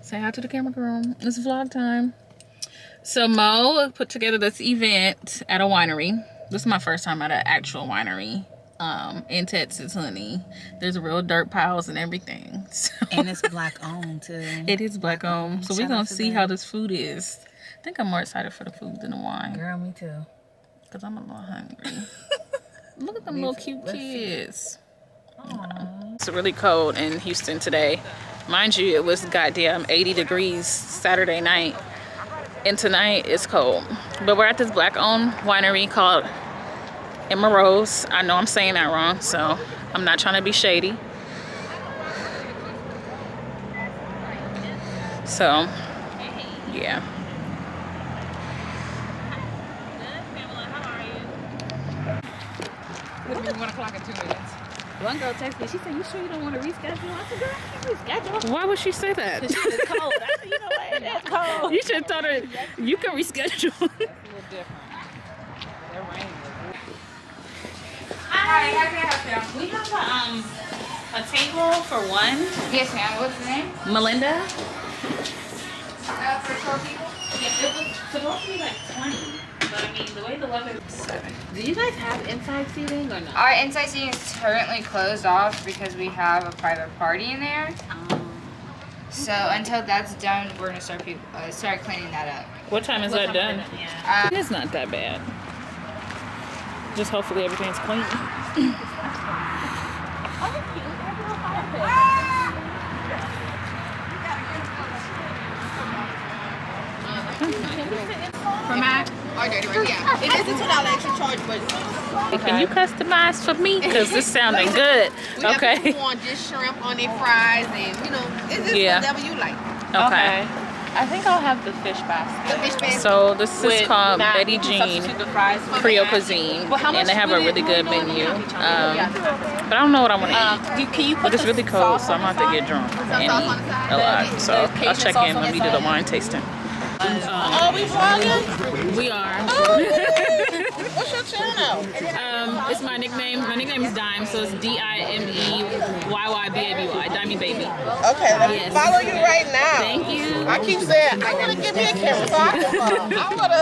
Say hi to the camera, girl. It's vlog time. So Mo put together this event at a winery. This is my first time at an actual winery in Texas, honey. There's real dirt piles and everything. So. And it's black owned too. It is black owned. So we're gonna see how this food is. I think I'm more excited for the food than the wine. Girl, me too. Cause I'm a little hungry. Look at them little cute kids. It's really cold in Houston today. Mind you, it was goddamn 80 degrees Saturday night. And tonight it's cold. But we're at this black owned winery called Erma Rose. I know I'm saying that wrong, so I'm not trying to be shady. So, yeah. It'll be 1 o'clock in 2 minutes. One girl texted me. She said, "You sure you don't want to reschedule?" I said, "Girl, I can reschedule." Why would she say that? It's cold. I said, "You know what? It's cold." You should have told her you can reschedule. That's a little different. They're raining. Hi, how can I help you? We have a table for one. Yes, ma'am. What's the name? Melinda. For 12 people? Yeah, it was supposed to be like 20. But I mean, the way the weather is 7. Do you guys have inside seating or no? Our inside seating is currently closed off because we have a private party in there. So until that's done, we're gonna start cleaning that up. What time is that done? It's not that bad. Just hopefully everything's clean. For Matt? Yeah. It is a $2 extra charge, but Can you customize for me? Because this sounding good. we Okay. have people want just shrimp on their fries, and you know, it's just whatever you like. Okay. I think I'll have the fish basket. The fish basket. So this is With called Matt, Betty you can Jean substitute the fries for Creole Matt. Cuisine, Well, how much and they have a would really it- good menu. But I Yeah. don't know what I want to eat. Can you put But it's the really cold, sauce so I'm on gonna have to the get drunk and sauce on the eat side? a lot. The So I'll Cajun check sauce in on when the we do the side? wine tasting. Oh, we vlogging? We are. What's your channel? It's my nickname. My nickname is Dime, so it's DIMEYYBABY. Dimey Baby. Okay, let me Yes. follow you right now. Thank you. I keep saying, I want to give me a camera so I can follow. I want to.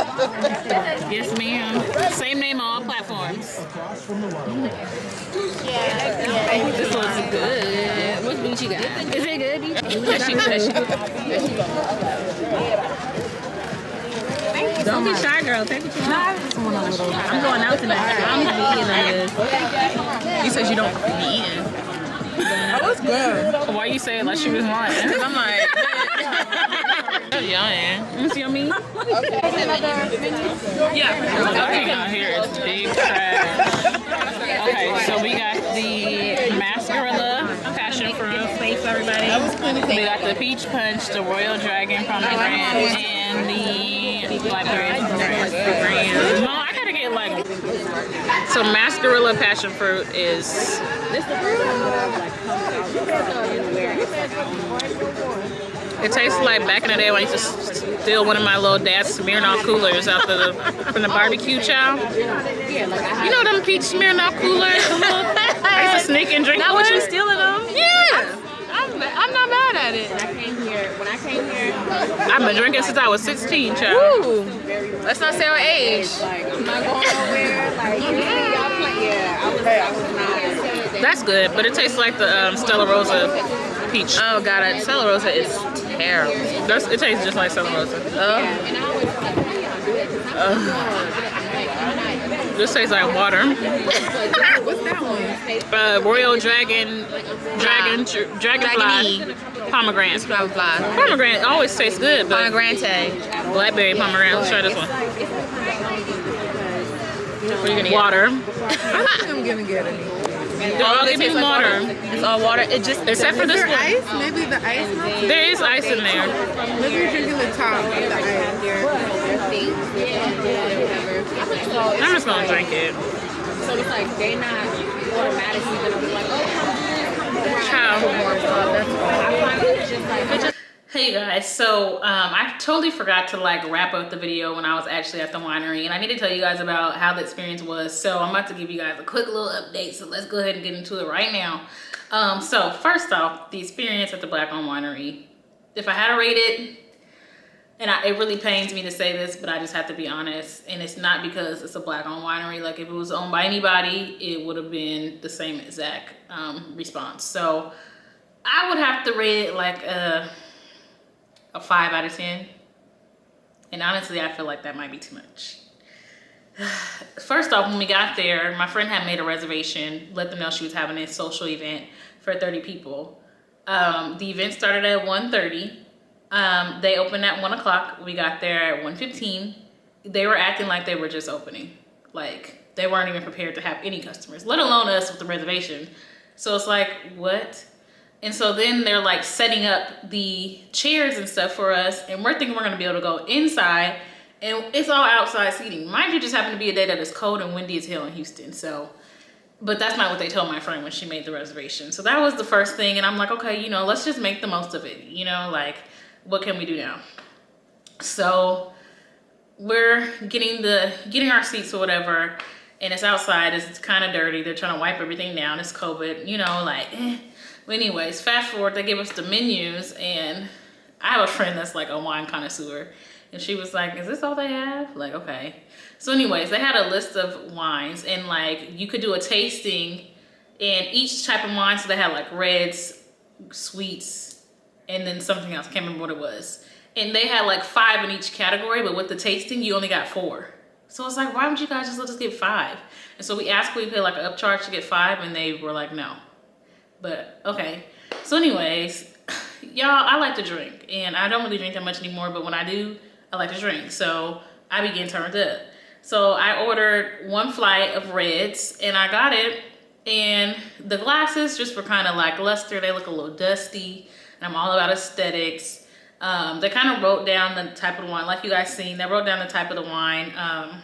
Yes, ma'am. Same name on all platforms. This looks good. What beach you got? Is it good? Don't be shy, girl. Take what you want. I'm going out tonight. I'm gonna be eating this. You said you don't be eating. Oh, it's good. Why you say it like she was lying? Because I'm like, yeah, you see what I mean? Yeah. Everything out here is big trash. Okay, so we got the mascarilla passion fruit. Thanks, everybody. We got the peach punch, the royal dragon pomegranate, and the blackberry pomegranate. No, I gotta get like. So mascarilla passion fruit is. It tastes like back in the day when I used to steal one of my little dad's Smirnoff coolers out from the barbecue chow. You know them peach Smirnoff coolers? I used to sneak and drink. Now with what you you stealing them? Yeah. I'm not mad at it. When I came here, I've been drinking since I was 16, child. Ooh. Let's not say our age. I'm not going nowhere. Like, y'all play. Yeah, I was not. That's good, but it tastes like the Stella Rosa peach. Oh god, Stella Rosa is terrible. It tastes just like Stella Rosa. This tastes like water. What's that one? Royal Dragonfly pomegranate. Pomegranate always tastes good, but Pomegranate. blackberry pomegranate. Let's try this one. What are you gonna get? Water. I'm gonna get it. I'll give you water. It's all water. It just Except for this one. Ice? Maybe the ice? There is ice in there. Maybe you're drinking the top of the ice. I'm just gonna drink it. so it's like they're not automatically gonna be like, oh, Ciao. I find it's just like Hey guys, so I totally forgot to like wrap up the video when I was actually at the winery, and I need to tell you guys about how the experience was. So I'm about to give you guys a quick little update, so let's go ahead and get into it right now. So first off, the experience at the Black Owned Winery if I had to rate it, and it really pains me to say this, but I just have to be honest, and it's not because it's a Black owned winery. Like if it was owned by anybody, it would have been the same exact response. So I would have to rate it like a 5 out of 10. And honestly, I feel like that might be too much. First off, when we got there, my friend had made a reservation, let them know she was having a social event for 30 people. The event started at 1:30. They opened at 1 o'clock. We got there at 1:15. They were acting like they were just opening. Like they weren't even prepared to have any customers, let alone us with the reservation. So it's like, what? And so then they're like setting up the chairs and stuff for us. And we're thinking we're gonna be able to go inside, and it's all outside seating. Mind you, just happened to be a day that is cold and windy as hell in Houston. So, but that's not what they told my friend when she made the reservation. So that was the first thing. And I'm like, okay, you know, let's just make the most of it. You know, like, what can we do now? So we're getting our seats or whatever, and it's outside. It's kind of dirty. They're trying to wipe everything down. It's COVID, you know, like, But anyways, fast forward, they give us the menus, and I have a friend that's like a wine connoisseur, and she was like, is this all they have? Like, okay. So anyways, they had a list of wines, and like you could do a tasting, and each type of wine, so they had like reds, sweets, and then something else, can't remember what it was. And they had like 5 in each category, but with the tasting, you only got 4. So it's like, why don't you guys just let us get 5? And so we asked, we pay like an upcharge to get 5, and they were like, no. But okay. So anyways, y'all, I like to drink, and I don't really drink that much anymore, but when I do, I like to drink. So I began turned up. So I ordered 1 flight of reds, and I got it. And the glasses just were kind of lackluster. They look a little dusty, and I'm all about aesthetics. They kind of wrote down the type of wine, like you guys seen. They wrote down the type of the wine on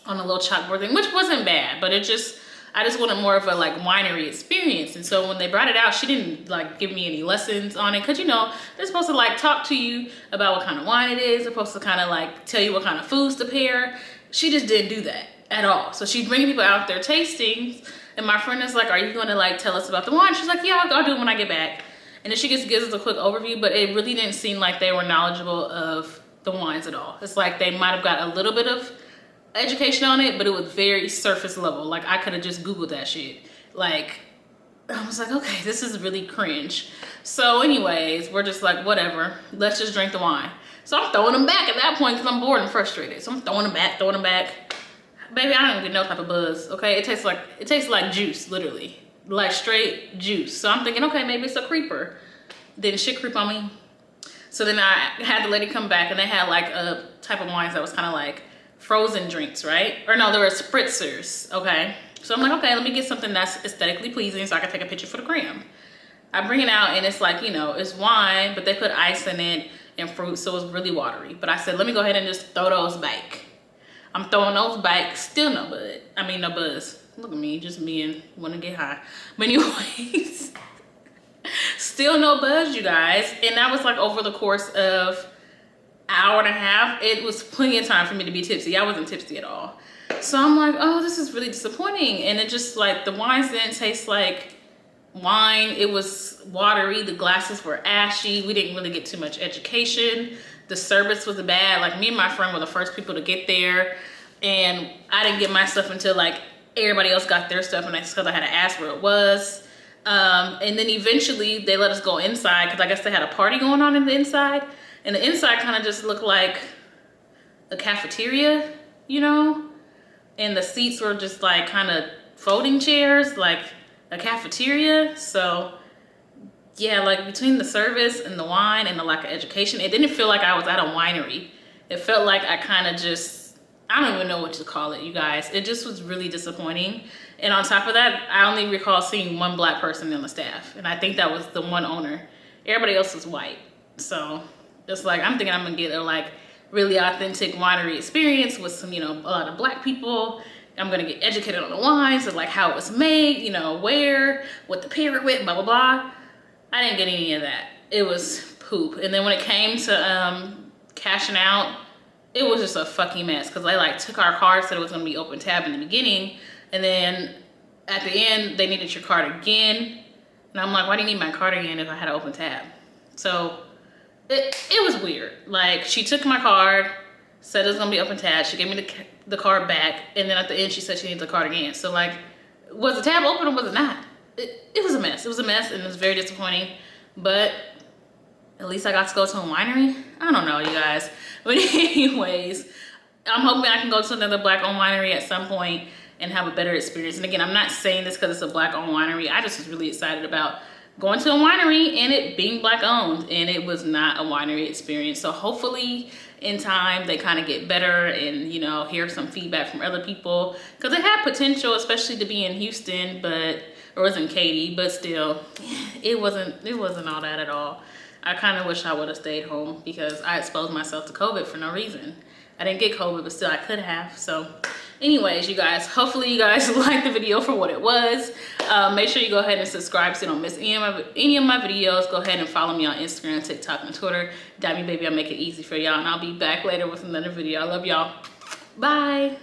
a little chalkboard thing, which wasn't bad, but I just wanted more of a like winery experience. And so when they brought it out, she didn't like give me any lessons on it, because you know they're supposed to like talk to you about what kind of wine it is. They're supposed to kind of like tell you what kind of foods to pair. She just didn't do that at all. So she's bringing people out their tastings, and my friend is like, are you going to like tell us about the wine? She's like, yeah, I'll do it when I get back. And then she just gives us a quick overview, but it really didn't seem like they were knowledgeable of the wines at all. It's like they might have got a little bit of education on it, but it was very surface level. Like I could have just Googled that shit. Like I was like, okay, this is really cringe. So anyways, we're just like, whatever, let's just drink the wine. So I'm throwing them back at that point because I'm bored and frustrated. So I'm throwing them back. Baby, I don't even get no type of buzz, okay? It tastes like juice, literally. Like straight juice. So I'm thinking, okay, maybe it's a creeper. Didn't shit creep on me. So then I had the lady come back, and they had like a type of wines that was kind of like frozen drinks, right? Or no, they were spritzers, okay? So I'm like, okay, let me get something that's aesthetically pleasing so I can take a picture for the gram. I bring it out, and it's like, you know, it's wine, but they put ice in it and fruit, so it's really watery. But I said, let me go ahead and just throw those back. I'm throwing those back, still no buzz. Look at me, just being, wanna get high. But anyways, still no buzz, you guys. And that was like over the course of an hour and a half. It was plenty of time for me to be tipsy. I wasn't tipsy at all. So I'm like, oh, this is really disappointing. And it just like, the wines didn't taste like wine. It was watery. The glasses were ashy. We didn't really get too much education. The service was bad. Like me and my friend were the first people to get there, and I didn't get my stuff until like everybody else got their stuff, and that's because I had to ask where it was. And then eventually they let us go inside, because I guess they had a party going on in the inside, and the inside kind of just looked like a cafeteria, you know, and the seats were just like kind of folding chairs, like a cafeteria. So yeah, like between the service and the wine and the lack of education, it didn't feel like I was at a winery. It felt like I kind of just, I don't even know what to call it, you guys. It just was really disappointing. And on top of that, I only recall seeing 1 black person on the staff, and I think that was the one owner. Everybody else was white. So it's like, I'm thinking I'm gonna get a like really authentic winery experience with some, you know, a lot of black people. I'm gonna get educated on the wines and like how it was made, you know, where, what to pair it with, blah, blah, blah. I didn't get any of that. It was poop. And then when it came to cashing out, it was just a fucking mess, because they like took our card, said it was gonna be open tab in the beginning, and then at the end they needed your card again. And I'm like, why do you need my card again if I had an open tab? So it was weird. Like, she took my card, said it was gonna be open tab. She gave me the card back, and then at the end she said she needed the card again. So like, was the tab open or was it not? It was a mess. It was a mess, and it was very disappointing. But at least I got to go to a winery. I don't know, you guys. But anyways, I'm hoping I can go to another Black owned winery at some point and have a better experience. And again, I'm not saying this because it's a Black owned winery. I just was really excited about going to a winery and it being Black owned, and it was not a winery experience. So hopefully in time they kind of get better and, you know, hear some feedback from other people, because it had potential, especially to be in Houston, or it was in Katy, but still, it wasn't all that at all. I kind of wish I would have stayed home because I exposed myself to COVID for no reason. I didn't get COVID, but still I could have. So anyways, you guys, hopefully you guys liked the video for what it was. Make sure you go ahead and subscribe so you don't miss any of my videos. Go ahead and follow me on Instagram, TikTok, and Twitter. Dabby Baby, I'll make it easy for y'all, and I'll be back later with another video. I love y'all. Bye.